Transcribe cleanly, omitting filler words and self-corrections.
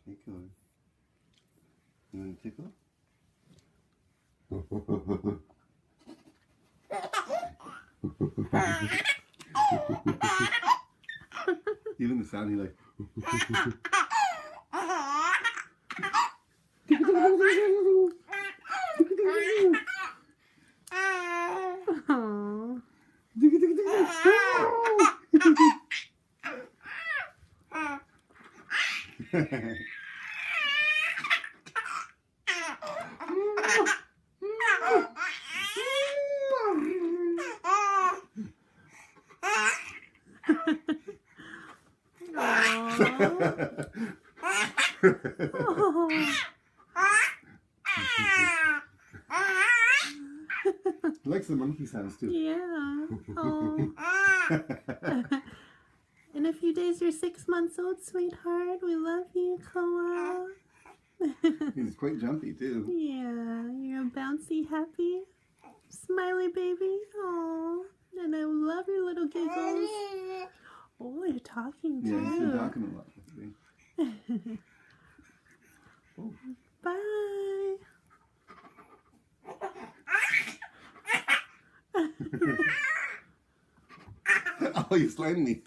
Hey, Killer. You want to tickle? Even the sound, he like. He likes the monkey sounds too. Yeah. Oh. In a few days, you're 6 months old, sweetheart. We love you, Koa. He's quite jumpy too. Yeah, you're a bouncy, happy, smiley baby. Oh, and I love your little giggles. Oh, you're talking too. Yeah, he's been talking a lot lately. Oh. Bye. Oh, you're sliding me.